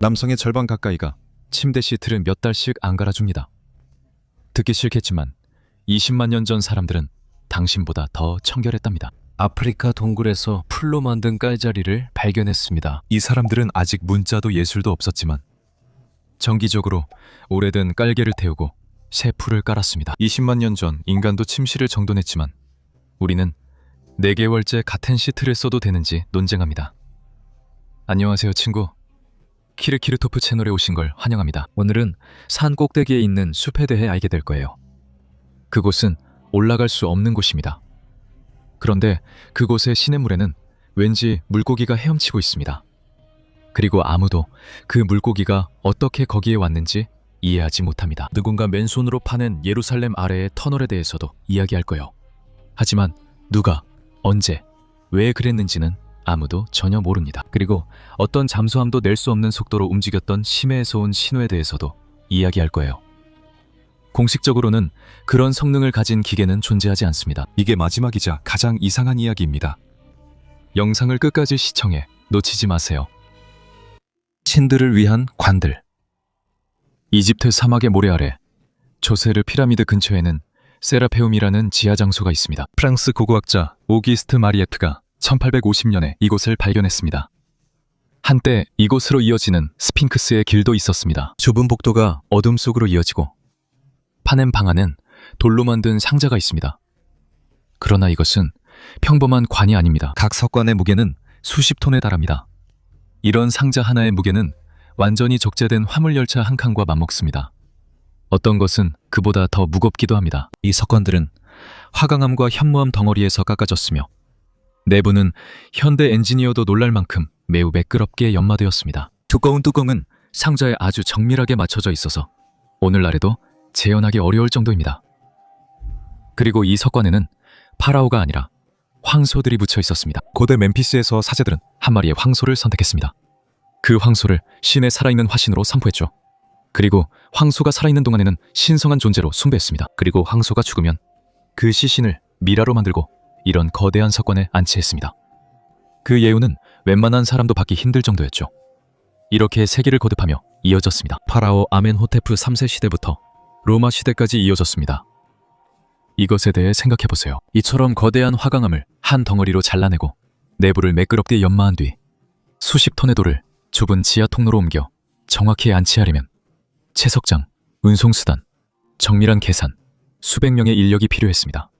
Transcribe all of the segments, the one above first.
남성의 절반 가까이가 침대 시트를 몇 달씩 안 갈아줍니다. 듣기 싫겠지만 20만 년 전 사람들은 당신보다 더 청결했답니다. 아프리카 동굴에서 풀로 만든 깔자리를 발견했습니다. 이 사람들은 아직 문자도 예술도 없었지만 정기적으로 오래된 깔개를 태우고 새 풀을 깔았습니다. 20만 년 전 인간도 침실을 정돈했지만 우리는 4개월째 같은 시트를 써도 되는지 논쟁합니다. 안녕하세요 친구. 키르키르토프 채널에 오신 걸 환영합니다. 오늘은 산 꼭대기에 있는 숲에 대해 알게 될 거예요. 그곳은 올라갈 수 없는 곳입니다. 그런데 그곳의 시냇물에는 왠지 물고기가 헤엄치고 있습니다. 그리고 아무도 그 물고기가 어떻게 거기에 왔는지 이해하지 못합니다. 누군가 맨손으로 파낸 예루살렘 아래의 터널에 대해서도 이야기할 거예요. 하지만 누가, 언제, 왜 그랬는지는 아무도 전혀 모릅니다. 그리고 어떤 잠수함도 낼 수 없는 속도로 움직였던 심해에서 온 신호에 대해서도 이야기할 거예요. 공식적으로는 그런 성능을 가진 기계는 존재하지 않습니다. 이게 마지막이자 가장 이상한 이야기입니다. 영상을 끝까지 시청해 놓치지 마세요. 신들을 위한 관들. 이집트 사막의 모래 아래 조세르 피라미드 근처에는 세라페움이라는 지하 장소가 있습니다. 프랑스 고고학자 오기스트 마리에트가 1850년에 이곳을 발견했습니다. 한때 이곳으로 이어지는 스핑크스의 길도 있었습니다. 좁은 복도가 어둠 속으로 이어지고 파낸 방 안엔 돌로 만든 상자가 있습니다. 그러나 이것은 평범한 관이 아닙니다. 각 석관의 무게는 수십 톤에 달합니다. 이런 상자 하나의 무게는 완전히 적재된 화물열차 한 칸과 맞먹습니다. 어떤 것은 그보다 더 무겁기도 합니다. 이 석관들은 화강암과 현무암 덩어리에서 깎아졌으며 내부는 현대 엔지니어도 놀랄 만큼 매우 매끄럽게 연마되었습니다. 두꺼운 뚜껑은 상자에 아주 정밀하게 맞춰져 있어서 오늘날에도 재현하기 어려울 정도입니다. 그리고 이 석관에는 파라오가 아니라 황소들이 묻혀 있었습니다. 고대 멤피스에서 사제들은 한 마리의 황소를 선택했습니다. 그 황소를 신의 살아있는 화신으로 선포했죠. 그리고 황소가 살아있는 동안에는 신성한 존재로 숭배했습니다. 그리고 황소가 죽으면 그 시신을 미라로 만들고 이런 거대한 석관에 안치했습니다. 그 예우는 웬만한 사람도 받기 힘들 정도였죠. 이렇게 세기를 거듭하며 이어졌습니다. 파라오 아멘호테프 3세 시대부터 로마 시대까지 이어졌습니다. 이것에 대해 생각해보세요. 이처럼 거대한 화강암을 한 덩어리로 잘라내고 내부를 매끄럽게 연마한 뒤 수십 톤의 돌을 좁은 지하 통로로 옮겨 정확히 안치하려면 채석장, 운송수단, 정밀한 계산, 수백 명의 인력이 필요했습니다.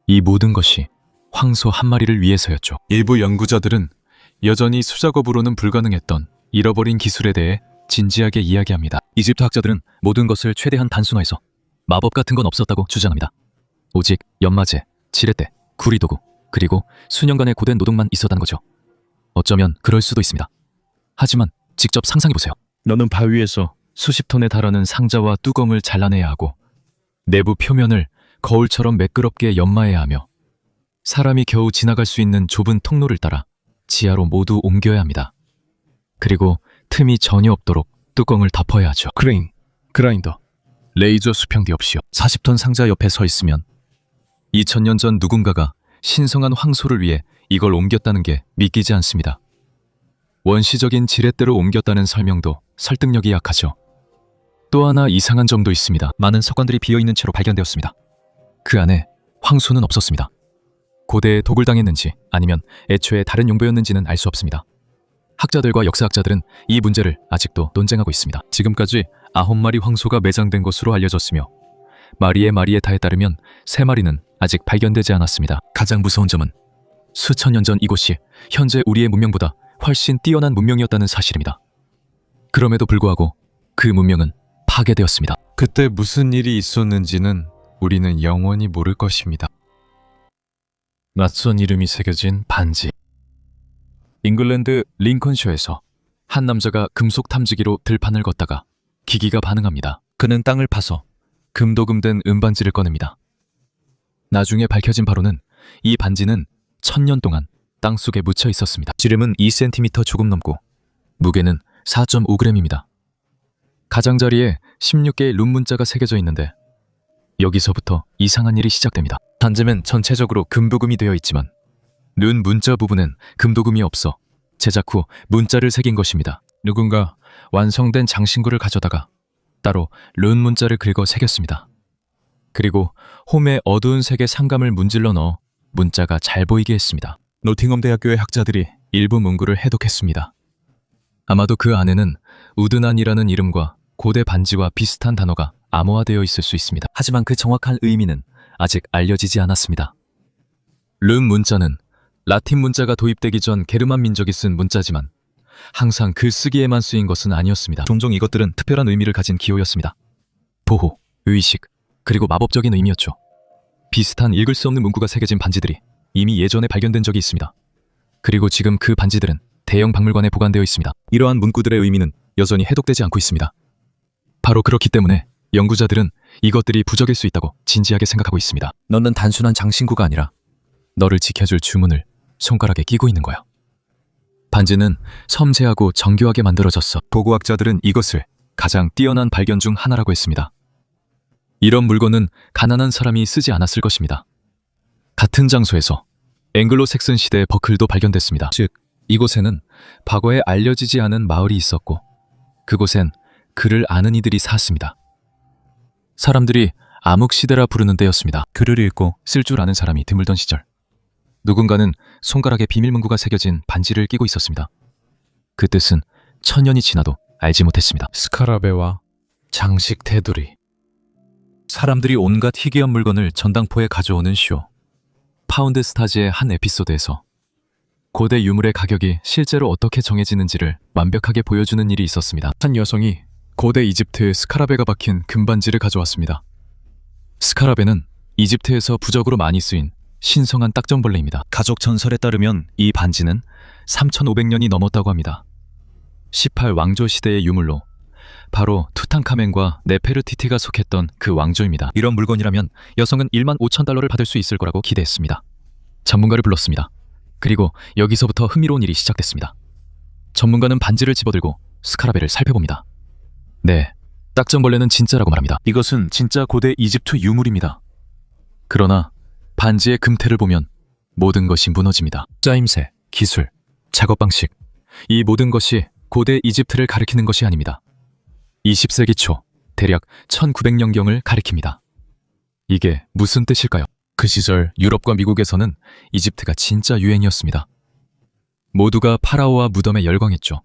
이 모든 것이 황소 한 마리를 위해서였죠. 일부 연구자들은 여전히 수작업으로는 불가능했던 잃어버린 기술에 대해 진지하게 이야기합니다. 이집트 학자들은 모든 것을 최대한 단순화해서 마법 같은 건 없었다고 주장합니다. 오직 연마제, 지렛대, 구리도구, 그리고 수년간의 고된 노동만 있었다는 거죠. 어쩌면 그럴 수도 있습니다. 하지만 직접 상상해보세요. 너는 바위에서 수십 톤에 달하는 상자와 뚜껑을 잘라내야 하고 내부 표면을 거울처럼 매끄럽게 연마해야 하며 사람이 겨우 지나갈 수 있는 좁은 통로를 따라 지하로 모두 옮겨야 합니다. 그리고 틈이 전혀 없도록 뚜껑을 덮어야 하죠. 크레인, 그라인더, 레이저 수평기 없이요. 40톤 상자 옆에 서 있으면 2000년 전 누군가가 신성한 황소를 위해 이걸 옮겼다는 게 믿기지 않습니다. 원시적인 지렛대로 옮겼다는 설명도 설득력이 약하죠. 또 하나 이상한 점도 있습니다. 많은 석관들이 비어있는 채로 발견되었습니다. 그 안에 황소는 없었습니다. 고대에 독을 당했는지 아니면 애초에 다른 용도였는지는 알 수 없습니다. 학자들과 역사학자들은 이 문제를 아직도 논쟁하고 있습니다. 지금까지 9마리 황소가 매장된 것으로 알려졌으며 마리에타에 따르면 3마리는 아직 발견되지 않았습니다. 가장 무서운 점은 수천 년 전 이곳이 현재 우리의 문명보다 훨씬 뛰어난 문명이었다는 사실입니다. 그럼에도 불구하고 그 문명은 파괴되었습니다. 그때 무슨 일이 있었는지는 우리는 영원히 모를 것입니다. 낯선 이름이 새겨진 반지. 잉글랜드 링컨셔에서 한 남자가 금속 탐지기로 들판을 걷다가 기기가 반응합니다. 그는 땅을 파서 금도금된 은반지를 꺼냅니다. 나중에 밝혀진 바로는 이 반지는 1000년 동안 땅속에 묻혀 있었습니다. 지름은 2cm 조금 넘고 무게는 4.5g입니다. 가장자리에 16개의 룬 문자가 새겨져 있는데 여기서부터 이상한 일이 시작됩니다. 단지는 전체적으로 금도금이 되어 있지만 룬 문자 부분엔 금도금이 없어 제작 후 문자를 새긴 것입니다. 누군가 완성된 장신구를 가져다가 따로 룬 문자를 긁어 새겼습니다. 그리고 홈의 어두운 색의 상감을 문질러 넣어 문자가 잘 보이게 했습니다. 노팅엄 대학교의 학자들이 일부 문구를 해독했습니다. 아마도 그 안에는 우드난이라는 이름과 고대 반지와 비슷한 단어가 암호화되어 있을 수 있습니다. 하지만 그 정확한 의미는 아직 알려지지 않았습니다. 룬 문자는 라틴 문자가 도입되기 전 게르만 민족이 쓴 문자지만 항상 글쓰기에만 쓰인 것은 아니었습니다. 종종 이것들은 특별한 의미를 가진 기호였습니다. 보호, 의식, 그리고 마법적인 의미였죠. 비슷한 읽을 수 없는 문구가 새겨진 반지들이 이미 예전에 발견된 적이 있습니다. 그리고 지금 그 반지들은 대형 박물관에 보관되어 있습니다. 이러한 문구들의 의미는 여전히 해독되지 않고 있습니다. 바로 그렇기 때문에 연구자들은 이것들이 부적일 수 있다고 진지하게 생각하고 있습니다. 너는 단순한 장신구가 아니라 너를 지켜줄 주문을 손가락에 끼고 있는 거야. 반지는 섬세하고 정교하게 만들어졌어. 보고학자들은 이것을 가장 뛰어난 발견 중 하나라고 했습니다. 이런 물건은 가난한 사람이 쓰지 않았을 것입니다. 같은 장소에서 앵글로색슨 시대의 버클도 발견됐습니다. 즉, 이곳에는 과거에 알려지지 않은 마을이 있었고 그곳엔 글을 아는 이들이 살았습니다. 사람들이 암흑시대라 부르는 때였습니다. 글을 읽고 쓸 줄 아는 사람이 드물던 시절. 누군가는 손가락에 비밀문구가 새겨진 반지를 끼고 있었습니다. 그 뜻은 천년이 지나도 알지 못했습니다. 스카라베와 장식 테두리. 사람들이 온갖 희귀한 물건을 전당포에 가져오는 쇼. 파운드 스타즈의 한 에피소드에서 고대 유물의 가격이 실제로 어떻게 정해지는지를 완벽하게 보여주는 일이 있었습니다. 한 여성이 고대 이집트의 스카라베가 박힌 금반지를 가져왔습니다. 스카라베는 이집트에서 부적으로 많이 쓰인 신성한 딱정벌레입니다. 가족 전설에 따르면 이 반지는 3,500년이 넘었다고 합니다. 18왕조 시대의 유물로 바로 투탕카멘과 네페르티티가 속했던 그 왕조입니다. 이런 물건이라면 여성은 15,000달러를 받을 수 있을 거라고 기대했습니다. 전문가를 불렀습니다. 그리고 여기서부터 흥미로운 일이 시작됐습니다. 전문가는 반지를 집어들고 스카라베를 살펴봅니다. 네, 딱정벌레는 진짜라고 말합니다. 이것은 진짜 고대 이집트 유물입니다. 그러나 반지의 금태를 보면 모든 것이 무너집니다. 짜임새, 기술, 작업 방식, 이 모든 것이 고대 이집트를 가리키는 것이 아닙니다. 20세기 초, 대략 1900년경을 가리킵니다. 이게 무슨 뜻일까요? 그 시절 유럽과 미국에서는 이집트가 진짜 유행이었습니다. 모두가 파라오와 무덤에 열광했죠.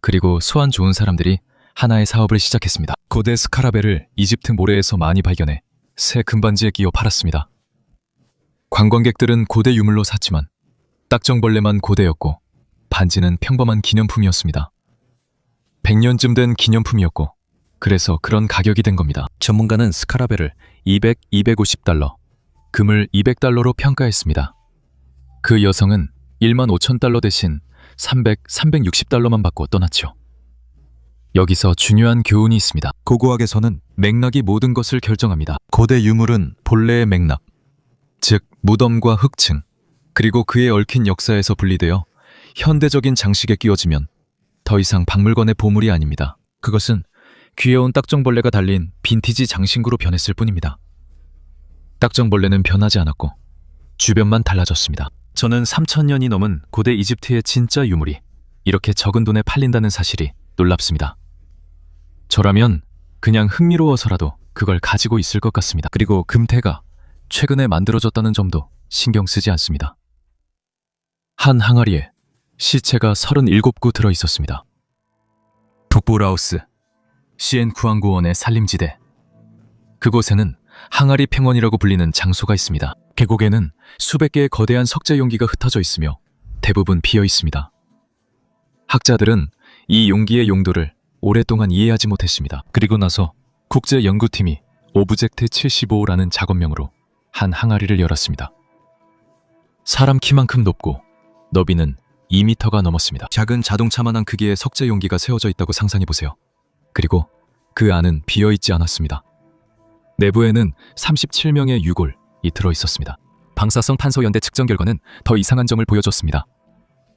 그리고 소환 좋은 사람들이 하나의 사업을 시작했습니다. 고대 스카라베를 이집트 모래에서 많이 발견해 새 금반지에 끼워 팔았습니다. 관광객들은 고대 유물로 샀지만 딱정벌레만 고대였고 반지는 평범한 기념품이었습니다. 100년쯤 된 기념품이었고 그래서 그런 가격이 된 겁니다. 전문가는 스카라베를 250달러, 금을 200달러로 평가했습니다. 그 여성은 15,000달러 대신 360달러만 받고 떠났죠. 여기서 중요한 교훈이 있습니다. 고고학에서는 맥락이 모든 것을 결정합니다. 고대 유물은 본래의 맥락, 즉 무덤과 흑층, 그리고 그에 얽힌 역사에서 분리되어 현대적인 장식에 끼워지면 더 이상 박물관의 보물이 아닙니다. 그것은 귀여운 딱정벌레가 달린 빈티지 장신구로 변했을 뿐입니다. 딱정벌레는 변하지 않았고 주변만 달라졌습니다. 저는 3,000년이 넘은 고대 이집트의 진짜 유물이 이렇게 적은 돈에 팔린다는 사실이 놀랍습니다. 저라면 그냥 흥미로워서라도 그걸 가지고 있을 것 같습니다. 그리고 금태가 최근에 만들어졌다는 점도 신경 쓰지 않습니다. 한 항아리에 시체가 37구 들어 있었습니다. 북부라오스, 시엔쿠앙고원의 산림지대. 그곳에는 항아리 평원이라고 불리는 장소가 있습니다. 계곡에는 수백 개의 거대한 석재 용기가 흩어져 있으며 대부분 비어 있습니다. 학자들은 이 용기의 용도를 오랫동안 이해하지 못했습니다. 그리고 나서 국제연구팀이 오브젝트 75라는 작업명으로 한 항아리를 열었습니다. 사람 키만큼 높고 너비는 2m가 넘었습니다. 작은 자동차만한 크기의 석재 용기가 세워져 있다고 상상해보세요. 그리고 그 안은 비어있지 않았습니다. 내부에는 37명의 유골이 들어있었습니다. 방사성 탄소 연대 측정 결과는 더 이상한 점을 보여줬습니다.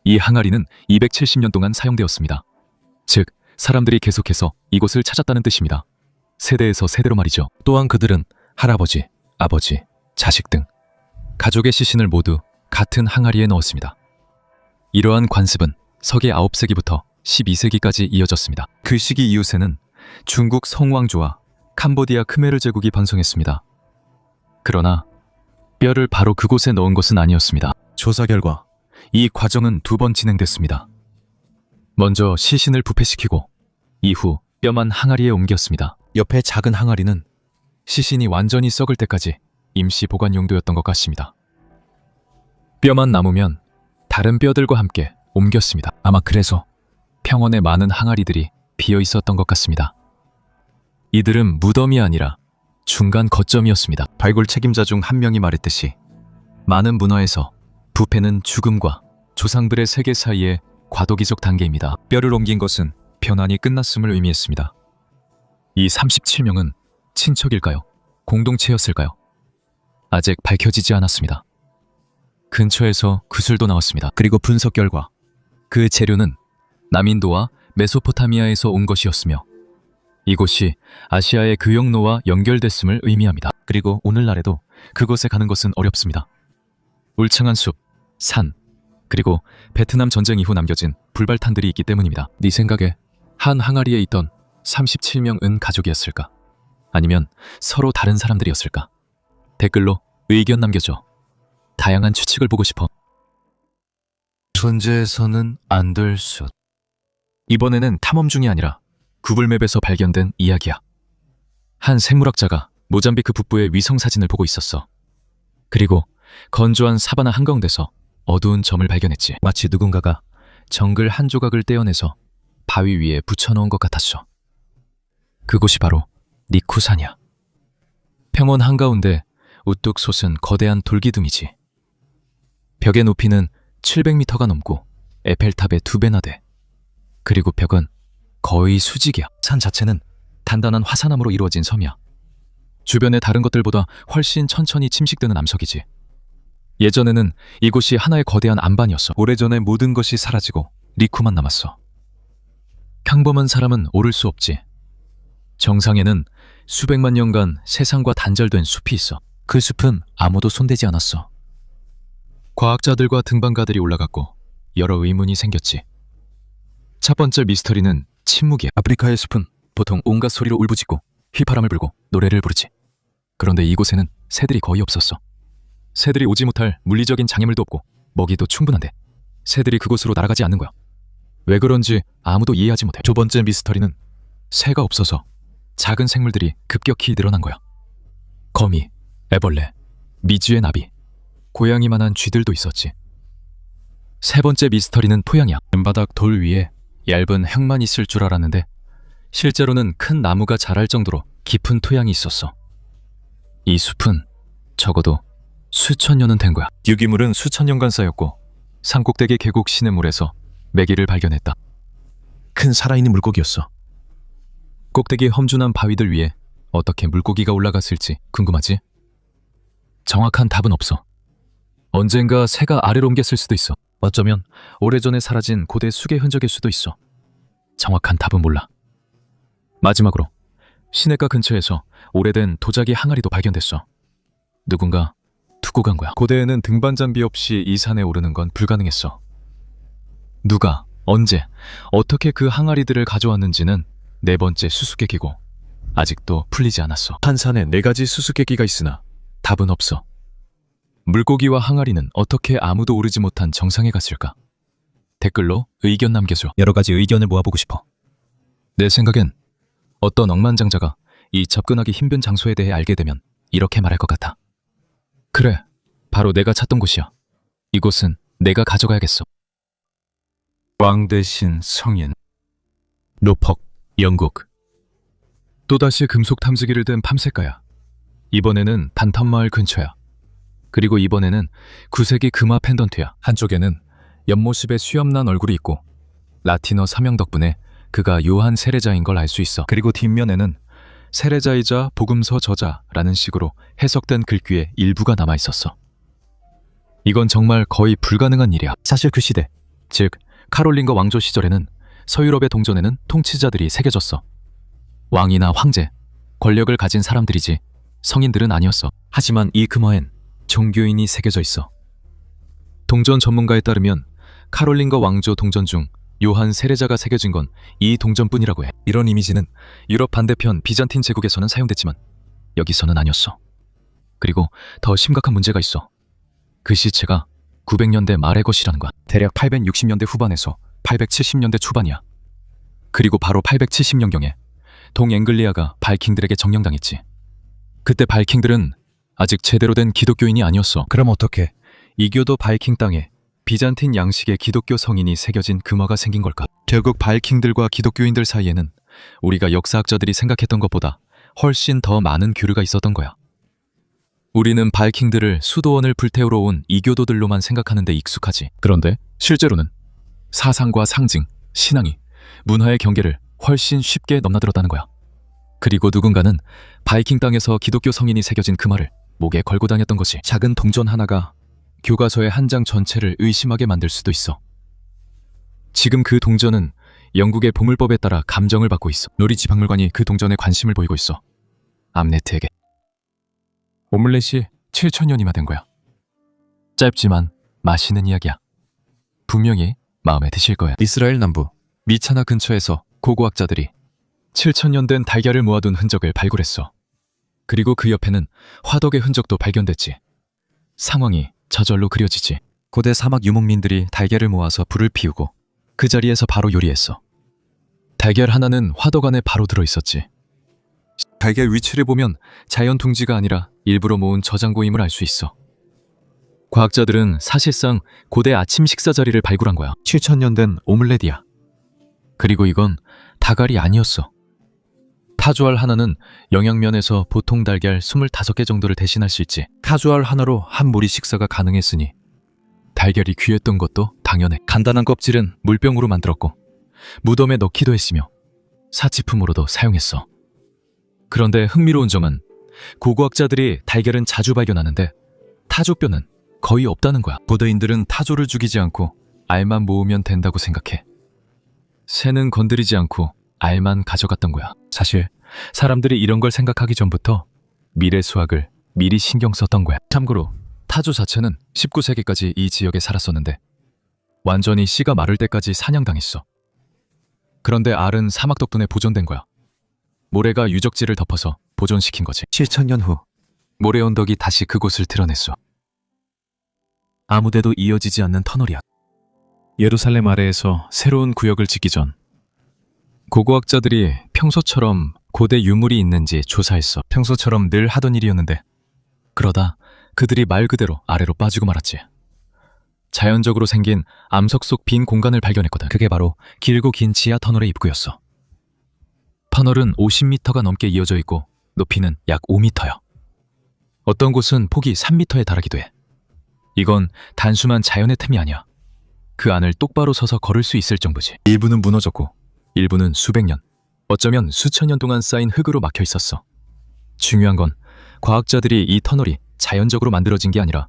이 항아리는 270년 동안 사용되었습니다. 즉, 사람들이 계속해서 이곳을 찾았다는 뜻입니다. 세대에서 세대로 말이죠. 또한 그들은 할아버지, 아버지, 자식 등 가족의 시신을 모두 같은 항아리에 넣었습니다. 이러한 관습은 서기 9세기부터 12세기까지 이어졌습니다. 그 시기 이웃에는 중국 성왕조와 캄보디아 크메르 제국이 번성했습니다. 그러나 뼈를 바로 그곳에 넣은 것은 아니었습니다. 조사 결과 이 과정은 2번 진행됐습니다. 먼저 시신을 부패시키고 이후 뼈만 항아리에 옮겼습니다. 옆에 작은 항아리는 시신이 완전히 썩을 때까지 임시 보관 용도였던 것 같습니다. 뼈만 남으면 다른 뼈들과 함께 옮겼습니다. 아마 그래서 평원에 많은 항아리들이 비어 있었던 것 같습니다. 이들은 무덤이 아니라 중간 거점이었습니다. 발굴 책임자 중 한 명이 말했듯이 많은 문화에서 부패는 죽음과 조상들의 세계 사이의 과도기적 단계입니다. 뼈를 옮긴 것은 변환이 끝났음을 의미했습니다. 이 37명은 친척일까요? 공동체였을까요? 아직 밝혀지지 않았습니다. 근처에서 구슬도 나왔습니다. 그리고 분석 결과 그 재료는 남인도와 메소포타미아에서 온 것이었으며 이곳이 아시아의 교역로와 연결됐음을 의미합니다. 그리고 오늘날에도 그곳에 가는 것은 어렵습니다. 울창한 숲, 산, 그리고 베트남 전쟁 이후 남겨진 불발탄들이 있기 때문입니다. 네 생각에 한 항아리에 있던 37명은 가족이었을까? 아니면 서로 다른 사람들이었을까? 댓글로 의견 남겨줘. 다양한 추측을 보고 싶어. 존재해서는 안 될 수. 이번에는 탐험 중이 아니라 구글맵에서 발견된 이야기야. 한 생물학자가 모잠비크 북부의 위성 사진을 보고 있었어. 그리고 건조한 사바나 한가운데서 어두운 점을 발견했지. 마치 누군가가 정글 한 조각을 떼어내서 바위 위에 붙여놓은 것 같았어. 그곳이 바로 니쿠산이야. 평원 한가운데 우뚝 솟은 거대한 돌기둥이지. 벽의 높이는 700m가 넘고 에펠탑의 2배나 돼. 그리고 벽은 거의 수직이야. 산 자체는 단단한 화산암으로 이루어진 섬이야. 주변의 다른 것들보다 훨씬 천천히 침식되는 암석이지. 예전에는 이곳이 하나의 거대한 안반이었어. 오래전에 모든 것이 사라지고 리쿠만 남았어. 평범한 사람은 오를 수 없지. 정상에는 수백만 년간 세상과 단절된 숲이 있어. 그 숲은 아무도 손대지 않았어. 과학자들과 등반가들이 올라갔고 여러 의문이 생겼지. 첫 번째 미스터리는 침묵이야. 아프리카의 숲은 보통 온갖 소리로 울부짖고 휘파람을 불고 노래를 부르지. 그런데 이곳에는 새들이 거의 없었어. 새들이 오지 못할 물리적인 장애물도 없고 먹이도 충분한데 새들이 그곳으로 날아가지 않는 거야. 왜 그런지 아무도 이해하지 못해. 두 번째 미스터리는 새가 없어서 작은 생물들이 급격히 늘어난 거야. 거미, 애벌레, 미지의 나비, 고양이만한 쥐들도 있었지. 세 번째 미스터리는 토양이야. 맨바닥 돌 위에 얇은 흙만 있을 줄 알았는데 실제로는 큰 나무가 자랄 정도로 깊은 토양이 있었어. 이 숲은 적어도 수천 년은 된 거야. 유기물은 수천 년간 쌓였고 산꼭대기 계곡 시냇물에서 메기를 발견했다. 큰 살아있는 물고기였어. 꼭대기 험준한 바위들 위에 어떻게 물고기가 올라갔을지 궁금하지? 정확한 답은 없어. 언젠가 새가 아래로 옮겼을 수도 있어. 어쩌면 오래전에 사라진 고대 숲의 흔적일 수도 있어. 정확한 답은 몰라. 마지막으로 시냇가 근처에서 오래된 도자기 항아리도 발견됐어. 누군가 두고 간 거야. 고대에는 등반 장비 없이 이 산에 오르는 건 불가능했어. 누가, 언제, 어떻게 그 항아리들을 가져왔는지는 네 번째 수수께끼고 아직도 풀리지 않았어. 한 산에 4가지 수수께끼가 있으나 답은 없어. 물고기와 항아리는 어떻게 아무도 오르지 못한 정상에 갔을까? 댓글로 의견 남겨줘. 여러 가지 의견을 모아보고 싶어. 내 생각엔 어떤 억만장자가 이 접근하기 힘든 장소에 대해 알게 되면 이렇게 말할 것 같아. 그래, 바로 내가 찾던 곳이야. 이곳은 내가 가져가야겠어. 왕 대신 성인. 노퍽, 영국. 또다시 금속 탐지기를 든 팜색가야. 이번에는 단탄마을 근처야. 그리고 이번에는 9세기 금화 펜던트야. 한쪽에는 옆모습에 수염난 얼굴이 있고 라틴어 사명 덕분에 그가 요한 세례자인 걸 알 수 있어. 그리고 뒷면에는 세례자이자 복음서 저자라는 식으로 해석된 글귀의 일부가 남아 있었어. 이건 정말 거의 불가능한 일이야. 사실 그 시대, 즉 카롤린거 왕조 시절에는 서유럽의 동전에는 통치자들이 새겨졌어. 왕이나 황제, 권력을 가진 사람들이지 성인들은 아니었어. 하지만 이 금화엔 종교인이 새겨져 있어. 동전 전문가에 따르면 카롤린거 왕조 동전 중 요한 세례자가 새겨진 건 이 동전뿐이라고 해. 이런 이미지는 유럽 반대편 비잔틴 제국에서는 사용됐지만 여기서는 아니었어. 그리고 더 심각한 문제가 있어. 그 시체가 900년대 말의 것이라는 거야. 대략 860년대 후반에서 870년대 초반이야. 그리고 바로 870년경에 동앵글리아가 바이킹들에게 점령당했지. 그때 바이킹들은 아직 제대로 된 기독교인이 아니었어. 그럼 어떻게? 이교도 바이킹 땅에 비잔틴 양식의 기독교 성인이 새겨진 금화가 생긴 걸까? 결국 바이킹들과 기독교인들 사이에는 우리가 역사학자들이 생각했던 것보다 훨씬 더 많은 교류가 있었던 거야. 우리는 바이킹들을 수도원을 불태우러 온 이교도들로만 생각하는데 익숙하지. 그런데 실제로는 사상과 상징, 신앙이 문화의 경계를 훨씬 쉽게 넘나들었다는 거야. 그리고 누군가는 바이킹 땅에서 기독교 성인이 새겨진 금화를 목에 걸고 다녔던 것이 작은 동전 하나가 교과서의 한 장 전체를 의심하게 만들 수도 있어. 지금 그 동전은 영국의 보물법에 따라 감정을 받고 있어. 노리지 박물관이 그 동전에 관심을 보이고 있어. 암네트에게. 오믈렛이 7000년이나 된 거야. 짧지만 맛있는 이야기야. 분명히 마음에 드실 거야. 이스라엘 남부 미차나 근처에서 고고학자들이 7000년 된 달걀을 모아둔 흔적을 발굴했어. 그리고 그 옆에는 화덕의 흔적도 발견됐지. 상황이 저절로 그려지지. 고대 사막 유목민들이 달걀을 모아서 불을 피우고 그 자리에서 바로 요리했어. 달걀 하나는 화덕 안에 바로 들어있었지. 달걀 위치를 보면 자연 둥지가 아니라 일부러 모은 저장고임을 알 수 있어. 과학자들은 사실상 고대 아침 식사 자리를 발굴한 거야. 7000년 된 오믈렛이야. 그리고 이건 닭알이 아니었어. 타조알 하나는 영양면에서 보통 달걀 25개 정도를 대신할 수 있지. 타조알 하나로 한 무리 식사가 가능했으니 달걀이 귀했던 것도 당연해. 간단한 껍질은 물병으로 만들었고 무덤에 넣기도 했으며 사치품으로도 사용했어. 그런데 흥미로운 점은 고고학자들이 달걀은 자주 발견하는데 타조뼈는 거의 없다는 거야. 고대인들은 타조를 죽이지 않고 알만 모으면 된다고 생각해. 새는 건드리지 않고 알만 가져갔던 거야. 사실 사람들이 이런 걸 생각하기 전부터 미래 수학을 미리 신경 썼던 거야. 참고로 타조 자체는 19세기까지 이 지역에 살았었는데 완전히 씨가 마를 때까지 사냥당했어. 그런데 알은 사막 덕분에 보존된 거야. 모래가 유적지를 덮어서 보존시킨 거지. 7000년 후 모래 언덕이 다시 그곳을 드러냈어. 아무데도 이어지지 않는 터널이야. 예루살렘 아래에서 새로운 구역을 짓기 전 고고학자들이 평소처럼 고대 유물이 있는지 조사했어. 평소처럼 늘 하던 일이었는데 그러다 그들이 말 그대로 아래로 빠지고 말았지. 자연적으로 생긴 암석 속 빈 공간을 발견했거든. 그게 바로 길고 긴 지하 터널의 입구였어. 터널은 50m가 넘게 이어져 있고 높이는 약 5m야. 어떤 곳은 폭이 3m에 달하기도 해. 이건 단순한 자연의 틈이 아니야. 그 안을 똑바로 서서 걸을 수 있을 정도지. 일부는 무너졌고 일부는 수백 년, 어쩌면 수천 년 동안 쌓인 흙으로 막혀 있었어. 중요한 건 과학자들이 이 터널이 자연적으로 만들어진 게 아니라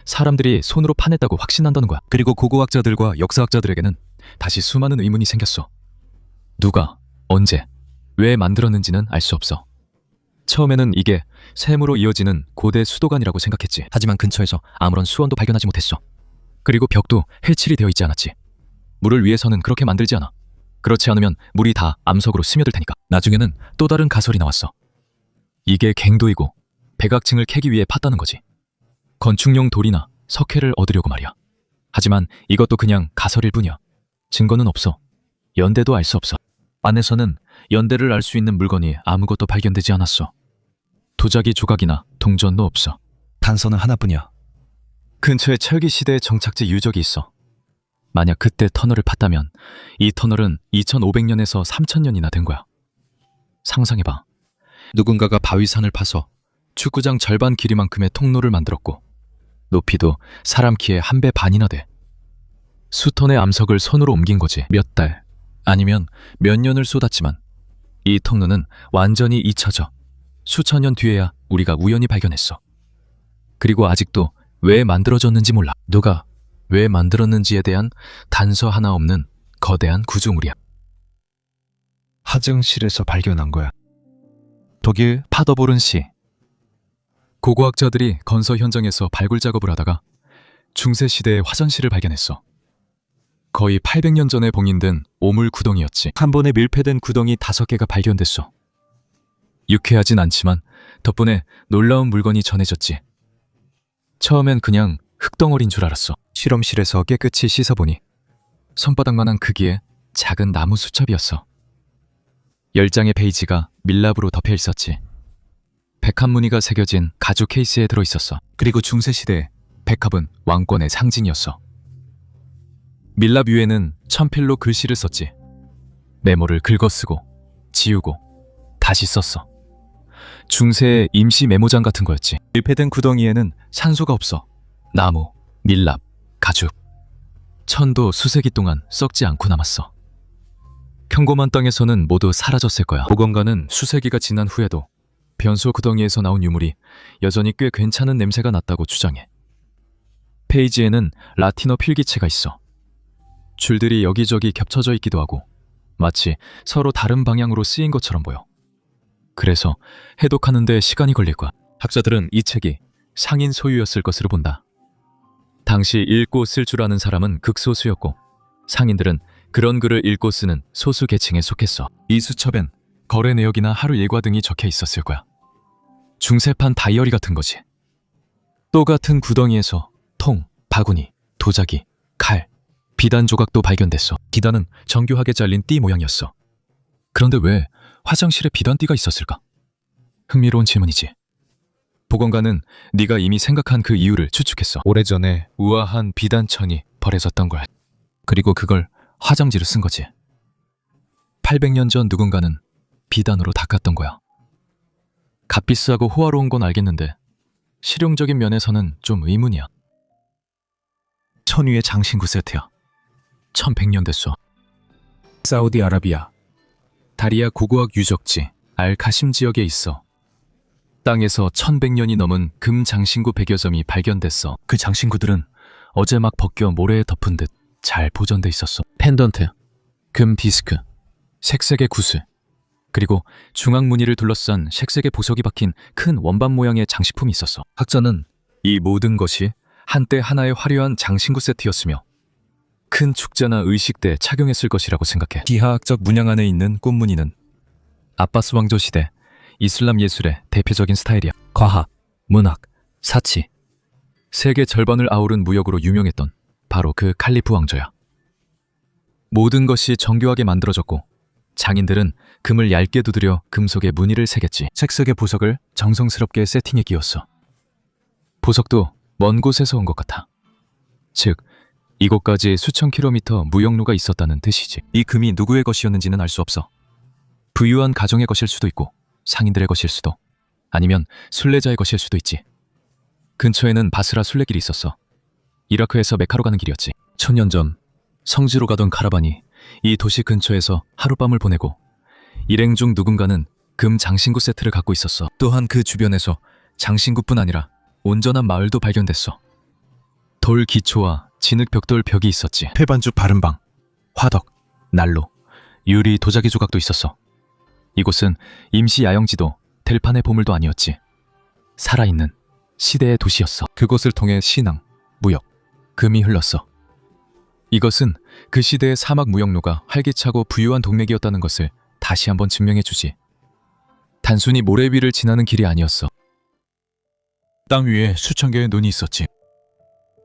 사람들이 손으로 파냈다고 확신한다는 거야. 그리고 고고학자들과 역사학자들에게는 다시 수많은 의문이 생겼어. 누가, 언제, 왜 만들었는지는 알 수 없어. 처음에는 이게 샘으로 이어지는 고대 수도관이라고 생각했지. 하지만 근처에서 아무런 수원도 발견하지 못했어. 그리고 벽도 해칠이 되어 있지 않았지. 물을 위해서는 그렇게 만들지 않아. 그렇지 않으면 물이 다 암석으로 스며들 테니까. 나중에는 또 다른 가설이 나왔어. 이게 갱도이고 백악층을 캐기 위해 팠다는 거지. 건축용 돌이나 석회를 얻으려고 말이야. 하지만 이것도 그냥 가설일 뿐이야. 증거는 없어. 연대도 알 수 없어. 안에서는 연대를 알 수 있는 물건이 아무것도 발견되지 않았어. 도자기 조각이나 동전도 없어. 단서는 하나뿐이야. 근처에 철기 시대의 정착지 유적이 있어. 만약 그때 터널을 팠다면 이 터널은 2500년에서 3000년이나 된 거야. 상상해봐. 누군가가 바위산을 파서 축구장 절반 길이만큼의 통로를 만들었고 높이도 사람 키의 1배 반이나 돼. 수톤의 암석을 손으로 옮긴 거지. 몇 달, 아니면 몇 년을 쏟았지만 이 통로는 완전히 잊혀져 수천 년 뒤에야 우리가 우연히 발견했어. 그리고 아직도 왜 만들어졌는지 몰라. 누가 왜 만들었는지에 대한 단서 하나 없는 거대한 구조물이야. 화장실에서 발견한 거야. 독일 파더보른시. 고고학자들이 건설 현장에서 발굴 작업을 하다가 중세 시대의 화장실을 발견했어. 거의 800년 전에 봉인된 오물 구덩이였지. 한 번에 밀폐된 구덩이 5개가 발견됐어. 유쾌하진 않지만 덕분에 놀라운 물건이 전해졌지. 처음엔 그냥 흙덩어리인 줄 알았어. 실험실에서 깨끗이 씻어보니 손바닥만한 크기의 작은 나무 수첩이었어. 10장의 페이지가 밀랍으로 덮여 있었지. 101무늬가 새겨진 가죽 케이스에 들어있었어. 그리고 중세시대에 백합은 왕권의 상징이었어. 밀랍 위에는 천필로 글씨를 썼지. 메모를 긁어쓰고 지우고 다시 썼어. 중세의 임시 메모장 같은 거였지. 밀폐된 구덩이에는 산소가 없어. 나무, 밀랍, 가죽, 천도 수세기 동안 썩지 않고 남았어. 평범한 땅에서는 모두 사라졌을 거야. 보건가는 수세기가 지난 후에도 변소 구덩이에서 나온 유물이 여전히 꽤 괜찮은 냄새가 났다고 주장해. 페이지에는 라틴어 필기체가 있어. 줄들이 여기저기 겹쳐져 있기도 하고 마치 서로 다른 방향으로 쓰인 것처럼 보여. 그래서 해독하는 데 시간이 걸릴 거야. 학자들은 이 책이 상인 소유였을 것으로 본다. 당시 읽고 쓸 줄 아는 사람은 극소수였고 상인들은 그런 글을 읽고 쓰는 소수 계층에 속했어. 이 수첩엔 거래 내역이나 하루 일과 등이 적혀 있었을 거야. 중세판 다이어리 같은 거지. 또 같은 구덩이에서 통, 바구니, 도자기, 칼, 비단 조각도 발견됐어. 비단은 정교하게 잘린 띠 모양이었어. 그런데 왜 화장실에 비단띠가 있었을까? 흥미로운 질문이지. 보건가는 네가 이미 생각한 그 이유를 추측했어. 오래전에 우아한 비단천이 버려졌던 거야. 그리고 그걸 화장지로 쓴 거지. 800년 전 누군가는 비단으로 닦았던 거야. 값비싸고 호화로운 건 알겠는데 실용적인 면에서는 좀 의문이야. 천위의 장신구 세트야. 1100년 됐어. 사우디아라비아 다리아 고고학 유적지 알카심 지역에 있어. 땅에서 1100년이 넘은 금 장신구 100여 점이 발견됐어. 그 장신구들은 어제 막 벗겨 모래에 덮은 듯 잘 보존돼 있었어. 펜던트, 금 디스크, 색색의 구슬, 그리고 중앙 무늬를 둘러싼 색색의 보석이 박힌 큰 원반 모양의 장식품이 있었어. 학자는 이 모든 것이 한때 하나의 화려한 장신구 세트였으며 큰 축제나 의식 때 착용했을 것이라고 생각해. 기하학적 문양 안에 있는 꽃무늬는 아바스 왕조 시대 이슬람 예술의 대표적인 스타일이야. 과학, 문학, 사치, 세계 절반을 아우른 무역으로 유명했던 바로 그 칼리프 왕조야. 모든 것이 정교하게 만들어졌고 장인들은 금을 얇게 두드려 금속에 무늬를 새겼지. 색색의 보석을 정성스럽게 세팅해 끼웠어. 보석도 먼 곳에서 온 것 같아. 즉, 이곳까지 수천 킬로미터 무역로가 있었다는 뜻이지. 이 금이 누구의 것이었는지는 알 수 없어. 부유한 가정의 것일 수도 있고 상인들의 것일 수도, 아니면 순례자의 것일 수도 있지. 근처에는 바스라 순례길이 있었어. 이라크에서 메카로 가는 길이었지. 1000년 전 성지로 가던 카라반이 이 도시 근처에서 하룻밤을 보내고 일행 중 누군가는 금 장신구 세트를 갖고 있었어. 또한 그 주변에서 장신구뿐 아니라 온전한 마을도 발견됐어. 돌 기초와 진흙 벽돌 벽이 있었지. 폐반죽 바른방, 화덕, 난로, 유리 도자기 조각도 있었어. 이곳은 임시 야영지도 들판의 보물도 아니었지. 살아있는 시대의 도시였어. 그곳을 통해 신앙, 무역, 금이 흘렀어. 이것은 그 시대의 사막 무역로가 활기차고 부유한 동맥이었다는 것을 다시 한번 증명해주지. 단순히 모래 위를 지나는 길이 아니었어. 땅 위에 수천 개의 눈이 있었지.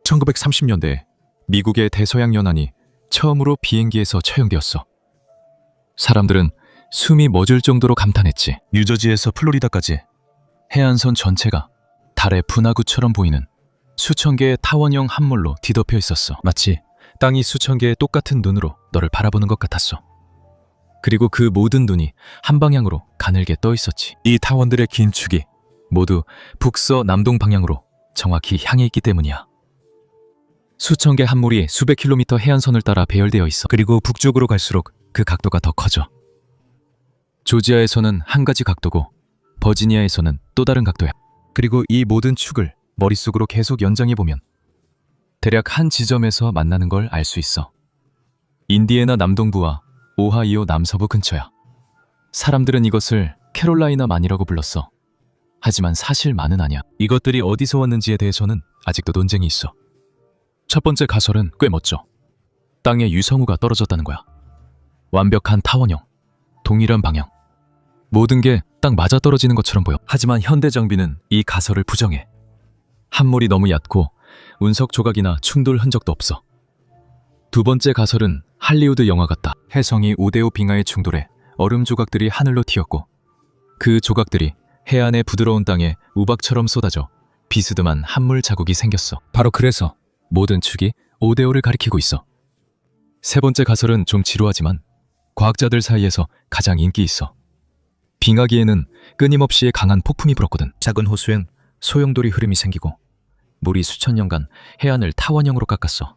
1930년대에 미국의 대서양 연안이 처음으로 비행기에서 처형되었어. 사람들은 숨이 멎을 정도로 감탄했지. 뉴저지에서 플로리다까지 해안선 전체가 달의 분화구처럼 보이는 수천 개의 타원형 함몰로 뒤덮여 있었어. 마치 땅이 수천 개의 똑같은 눈으로 너를 바라보는 것 같았어. 그리고 그 모든 눈이 한 방향으로 가늘게 떠 있었지. 이 타원들의 긴 축이 모두 북서 남동 방향으로 정확히 향해 있기 때문이야. 수천 개 함몰이 수백 킬로미터 해안선을 따라 배열되어 있어. 그리고 북쪽으로 갈수록 그 각도가 더 커져. 조지아에서는 한 가지 각도고 버지니아에서는 또 다른 각도야. 그리고 이 모든 축을 머릿속으로 계속 연장해보면 대략 한 지점에서 만나는 걸 알 수 있어. 인디애나 남동부와 오하이오 남서부 근처야. 사람들은 이것을 캐롤라이나만이라고 불렀어. 하지만 사실만은 아니야. 이것들이 어디서 왔는지에 대해서는 아직도 논쟁이 있어. 첫 번째 가설은 꽤 멋져. 땅에 유성우가 떨어졌다는 거야. 완벽한 타원형, 동일한 방향. 모든 게 딱 맞아떨어지는 것처럼 보여. 하지만 현대 장비는 이 가설을 부정해. 함몰이 너무 얕고 운석 조각이나 충돌 흔적도 없어. 두 번째 가설은 할리우드 영화 같다. 해성이 5대5 빙하에 충돌해 얼음 조각들이 하늘로 튀었고 그 조각들이 해안의 부드러운 땅에 우박처럼 쏟아져 비스듬한 함물 자국이 생겼어. 바로 그래서 모든 축이 5대5를 가리키고 있어. 세 번째 가설은 좀 지루하지만 과학자들 사이에서 가장 인기 있어. 빙하기에는 끊임없이 강한 폭풍이 불었거든. 작은 호수엔 소용돌이 흐름이 생기고 물이 수천 년간 해안을 타원형으로 깎았어.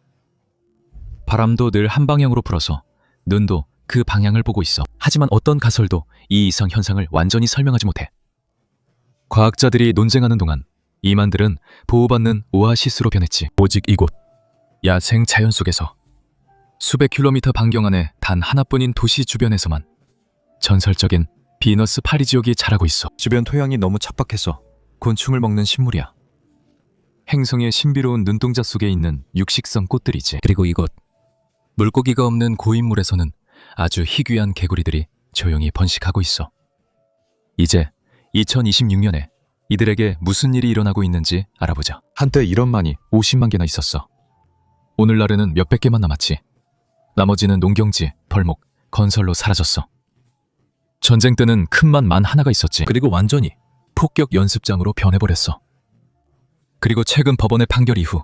바람도 늘 한 방향으로 불어서 눈도 그 방향을 보고 있어. 하지만 어떤 가설도 이 이상 현상을 완전히 설명하지 못해. 과학자들이 논쟁하는 동안 이만들은 보호받는 오아시스로 변했지. 오직 이곳 야생 자연 속에서 수백 킬로미터 반경 안에 단 하나뿐인 도시 주변에서만 전설적인 비너스 파리지옥이 자라고 있어. 주변 토양이 너무 척박해서 곤충을 먹는 식물이야. 행성의 신비로운 눈동자 속에 있는 육식성 꽃들이지. 그리고 이곳 물고기가 없는 고인물에서는 아주 희귀한 개구리들이 조용히 번식하고 있어. 이제 2026년에 이들에게 무슨 일이 일어나고 있는지 알아보자. 한때 이런만이 50만 개나 있었어. 오늘날에는 몇백 개만 남았지. 나머지는 농경지, 벌목, 건설로 사라졌어. 전쟁 때는 큰만 만 하나가 있었지. 그리고 완전히 폭격 연습장으로 변해버렸어. 그리고 최근 법원의 판결 이후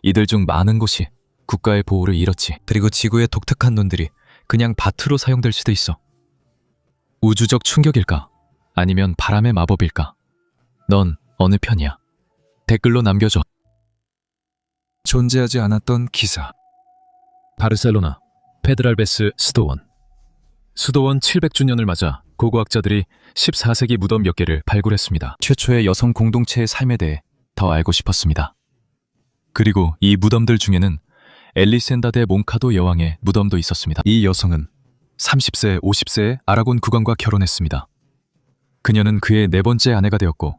이들 중 많은 곳이 국가의 보호를 잃었지. 그리고 지구의 독특한 눈들이 그냥 밭으로 사용될 수도 있어. 우주적 충격일까? 아니면 바람의 마법일까? 넌 어느 편이야? 댓글로 남겨줘. 존재하지 않았던 기사. 바르셀로나 페드랄베스 수도원. 수도원 700주년을 맞아 고고학자들이 14세기 무덤 몇 개를 발굴했습니다. 최초의 여성 공동체의 삶에 대해 더 알고 싶었습니다. 그리고 이 무덤들 중에는 엘리센다 데 몽카도 여왕의 무덤도 있었습니다. 이 여성은 30세, 50세의 아라곤 국왕과 결혼했습니다. 그녀는 그의 네 번째 아내가 되었고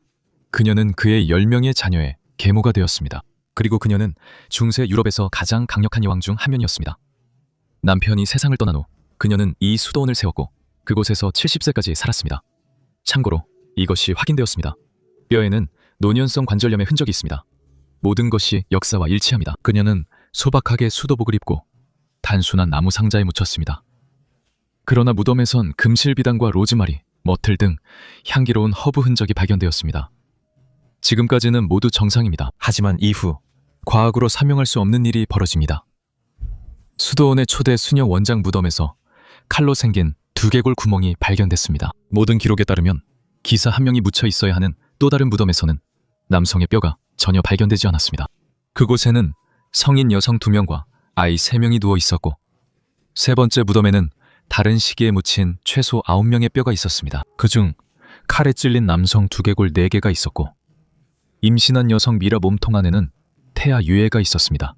그녀는 그의 10명의 자녀의 계모가 되었습니다. 그리고 그녀는 중세 유럽에서 가장 강력한 여왕 중 한 명이었습니다. 남편이 세상을 떠난 후 그녀는 이 수도원을 세웠고 그곳에서 70세까지 살았습니다. 참고로 이것이 확인되었습니다. 뼈에는 노년성 관절염의 흔적이 있습니다. 모든 것이 역사와 일치합니다. 그녀는 소박하게 수도복을 입고 단순한 나무 상자에 묻혔습니다. 그러나 무덤에선 금실비단과 로즈마리, 머틀 등 향기로운 허브 흔적이 발견되었습니다. 지금까지는 모두 정상입니다. 하지만 이후 과학으로 사명할 수 없는 일이 벌어집니다. 수도원의 초대 수녀 원장 무덤에서 칼로 생긴 두개골 구멍이 발견됐습니다. 모든 기록에 따르면 기사 한 명이 묻혀 있어야 하는 또 다른 무덤에서는 남성의 뼈가 전혀 발견되지 않았습니다. 그곳에는 성인 여성 2명과 아이 3명이 누워 있었고 세 번째 무덤에는 다른 시기에 묻힌 최소 9명의 뼈가 있었습니다. 그중 칼에 찔린 남성 두개골 4개가 있었고 임신한 여성 미라 몸통 안에는 태아 유해가 있었습니다.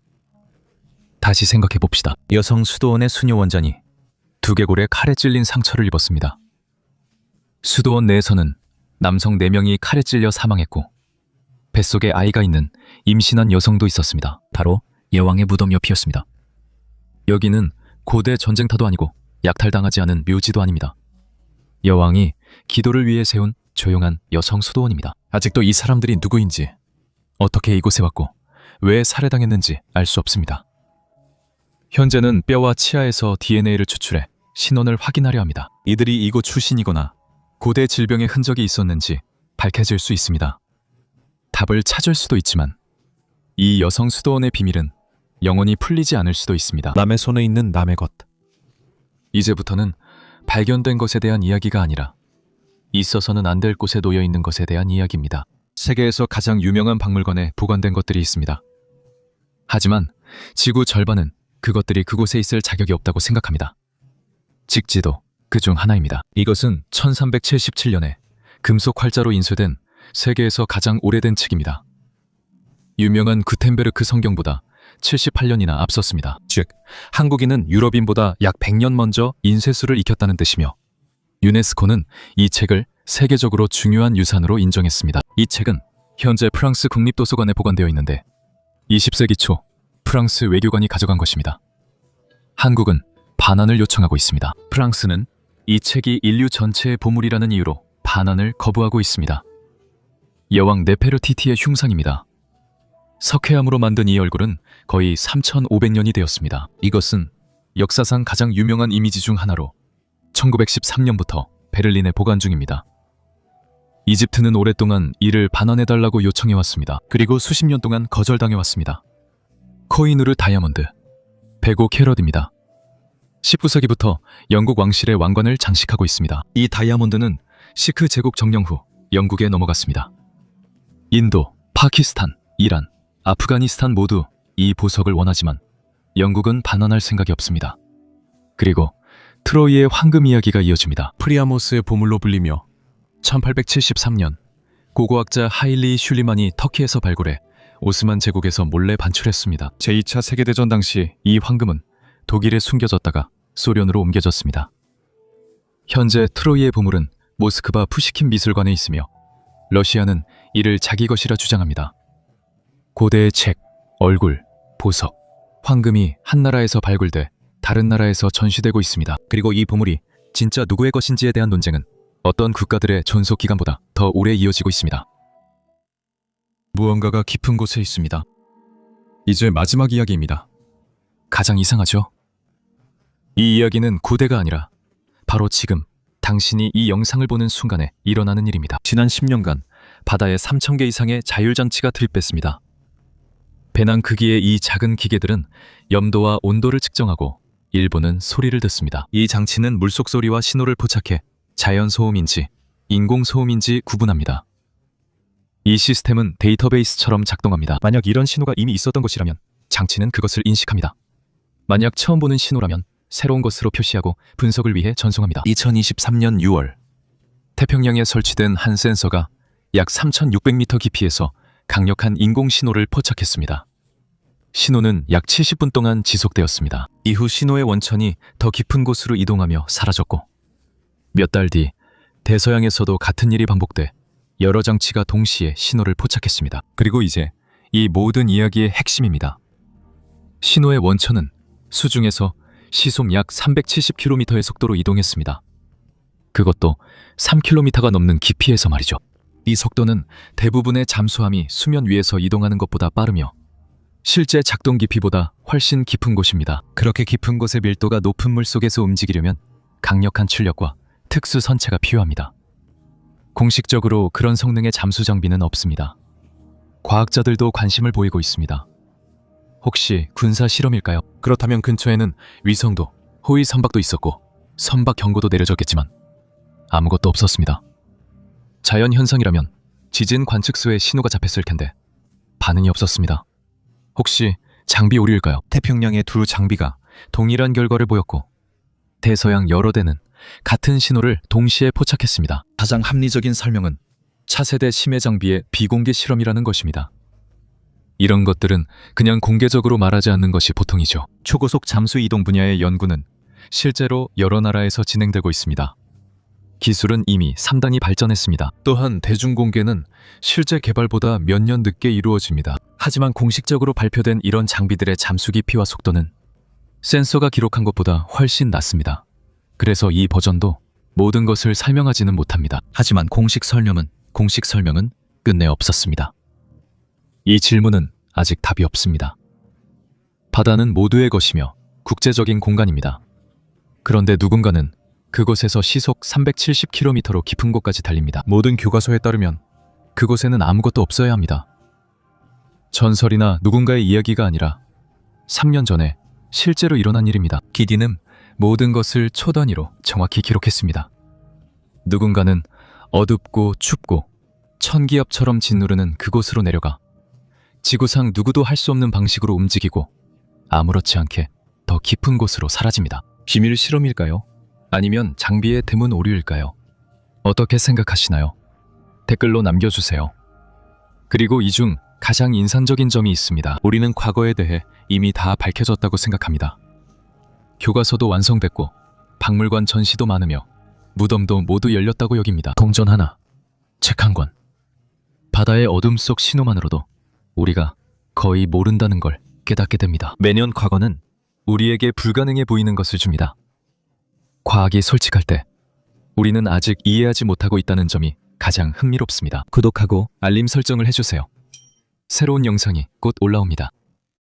다시 생각해 봅시다. 여성 수도원의 수녀 원장이 두개골에 칼에 찔린 상처를 입었습니다. 수도원 내에서는 남성 4명이 칼에 찔려 사망했고 뱃속에 아이가 있는 임신한 여성도 있었습니다. 바로 여왕의 무덤 옆이었습니다. 여기는 고대 전쟁터도 아니고 약탈당하지 않은 묘지도 아닙니다. 여왕이 기도를 위해 세운 조용한 여성 수도원입니다. 아직도 이 사람들이 누구인지, 어떻게 이곳에 왔고 왜 살해당했는지 알 수 없습니다. 현재는 뼈와 치아에서 DNA를 추출해 신원을 확인하려 합니다. 이들이 이곳 출신이거나 고대 질병의 흔적이 있었는지 밝혀질 수 있습니다. 답을 찾을 수도 있지만 이 여성 수도원의 비밀은 영원히 풀리지 않을 수도 있습니다. 남의 손에 있는 남의 것. 이제부터는 발견된 것에 대한 이야기가 아니라 있어서는 안 될 곳에 놓여 있는 것에 대한 이야기입니다. 세계에서 가장 유명한 박물관에 보관된 것들이 있습니다. 하지만 지구 절반은 그것들이 그곳에 있을 자격이 없다고 생각합니다. 직지도 그 중 하나입니다. 이것은 1377년에 금속 활자로 인쇄된 세계에서 가장 오래된 책입니다. 유명한 구텐베르크 성경보다 78년이나 앞섰습니다. 즉, 한국인은 유럽인보다 약 100년 먼저 인쇄술을 익혔다는 뜻이며 유네스코는 이 책을 세계적으로 중요한 유산으로 인정했습니다. 이 책은 현재 프랑스 국립도서관에 보관되어 있는데 20세기 초 프랑스 외교관이 가져간 것입니다. 한국은 반환을 요청하고 있습니다. 프랑스는 이 책이 인류 전체의 보물이라는 이유로 반환을 거부하고 있습니다. 여왕 네페르티티의 흉상입니다. 석회암으로 만든 이 얼굴은 거의 3,500년이 되었습니다. 이것은 역사상 가장 유명한 이미지 중 하나로 1913년부터 베를린에 보관 중입니다. 이집트는 오랫동안 이를 반환해달라고 요청해왔습니다. 그리고 수십 년 동안 거절당해왔습니다. 코이누르 다이아몬드, 베고 캐럿입니다. 19세기부터 영국 왕실의 왕관을 장식하고 있습니다. 이 다이아몬드는 시크 제국 점령 후 영국에 넘어갔습니다. 인도, 파키스탄, 이란, 아프가니스탄 모두 이 보석을 원하지만 영국은 반환할 생각이 없습니다. 그리고 트로이의 황금 이야기가 이어집니다. 프리아모스의 보물로 불리며 1873년 고고학자 하일리 슐리만이 터키에서 발굴해 오스만 제국에서 몰래 반출했습니다. 제2차 세계대전 당시 이 황금은 독일에 숨겨졌다가 소련으로 옮겨졌습니다. 현재 트로이의 보물은 모스크바 푸시킨 미술관에 있으며 러시아는 이를 자기 것이라 주장합니다. 고대의 책, 얼굴, 보석, 황금이 한 나라에서 발굴돼 다른 나라에서 전시되고 있습니다. 그리고 이 보물이 진짜 누구의 것인지에 대한 논쟁은 어떤 국가들의 존속 기간보다 더 오래 이어지고 있습니다. 무언가가 깊은 곳에 있습니다. 이제 마지막 이야기입니다. 가장 이상하죠? 이 이야기는 구대가 아니라 바로 지금 당신이 이 영상을 보는 순간에 일어나는 일입니다. 지난 10년간 바다에 3,000개 이상의 자율장치가 들이뺐습니다. 배낭 크기의 이 작은 기계들은 염도와 온도를 측정하고 일부는 소리를 듣습니다. 이 장치는 물속 소리와 신호를 포착해 자연 소음인지 인공 소음인지 구분합니다. 이 시스템은 데이터베이스처럼 작동합니다. 만약 이런 신호가 이미 있었던 것이라면 장치는 그것을 인식합니다. 만약 처음 보는 신호라면 새로운 것으로 표시하고 분석을 위해 전송합니다. 2023년 6월 태평양에 설치된 한 센서가 약 3,600m 깊이에서 강력한 인공 신호를 포착했습니다. 신호는 약 70분 동안 지속되었습니다. 이후 신호의 원천이 더 깊은 곳으로 이동하며 사라졌고 몇 달 뒤 대서양에서도 같은 일이 반복돼 여러 장치가 동시에 신호를 포착했습니다. 그리고 이제 이 모든 이야기의 핵심입니다. 신호의 원천은 수중에서 시속 약 370km의 속도로 이동했습니다. 그것도 3km가 넘는 깊이에서 말이죠. 이 속도는 대부분의 잠수함이 수면 위에서 이동하는 것보다 빠르며 실제 작동 깊이보다 훨씬 깊은 곳입니다. 그렇게 깊은 곳의 밀도가 높은 물 속에서 움직이려면 강력한 출력과 특수 선체가 필요합니다. 공식적으로 그런 성능의 잠수 장비는 없습니다. 과학자들도 관심을 보이고 있습니다. 혹시 군사 실험일까요? 그렇다면 근처에는 위성도, 호위 선박도 있었고 선박 경고도 내려졌겠지만 아무것도 없었습니다. 자연 현상이라면 지진 관측소에 신호가 잡혔을 텐데 반응이 없었습니다. 혹시 장비 오류일까요? 태평양의 두 장비가 동일한 결과를 보였고 대서양 여러 대는 같은 신호를 동시에 포착했습니다. 가장 합리적인 설명은 차세대 심해 장비의 비공개 실험이라는 것입니다. 이런 것들은 그냥 공개적으로 말하지 않는 것이 보통이죠. 초고속 잠수 이동 분야의 연구는 실제로 여러 나라에서 진행되고 있습니다. 기술은 이미 상당히 발전했습니다. 또한 대중공개는 실제 개발보다 몇 년 늦게 이루어집니다. 하지만 공식적으로 발표된 이런 장비들의 잠수 깊이와 속도는 센서가 기록한 것보다 훨씬 낮습니다. 그래서 이 버전도 모든 것을 설명하지는 못합니다. 하지만 공식 설명은 끝내 없었습니다. 이 질문은 아직 답이 없습니다. 바다는 모두의 것이며 국제적인 공간입니다. 그런데 누군가는 그곳에서 시속 370km로 깊은 곳까지 달립니다. 모든 교과서에 따르면 그곳에는 아무것도 없어야 합니다. 전설이나 누군가의 이야기가 아니라 3년 전에 실제로 일어난 일입니다. 기디는 모든 것을 초 단위로 정확히 기록했습니다. 누군가는 어둡고 춥고 천기압처럼 짓누르는 그곳으로 내려가 지구상 누구도 할 수 없는 방식으로 움직이고 아무렇지 않게 더 깊은 곳으로 사라집니다. 비밀 실험일까요? 아니면 장비의 드문 오류일까요? 어떻게 생각하시나요? 댓글로 남겨주세요. 그리고 이 중 가장 인상적인 점이 있습니다. 우리는 과거에 대해 이미 다 밝혀졌다고 생각합니다. 교과서도 완성됐고 박물관 전시도 많으며 무덤도 모두 열렸다고 여깁니다. 동전 하나, 책 한 권. 바다의 어둠 속 신호만으로도 우리가 거의 모른다는 걸 깨닫게 됩니다. 매년 과거는 우리에게 불가능해 보이는 것을 줍니다. 과학이 솔직할 때 우리는 아직 이해하지 못하고 있다는 점이 가장 흥미롭습니다. 구독하고 알림 설정을 해주세요. 새로운 영상이 곧 올라옵니다.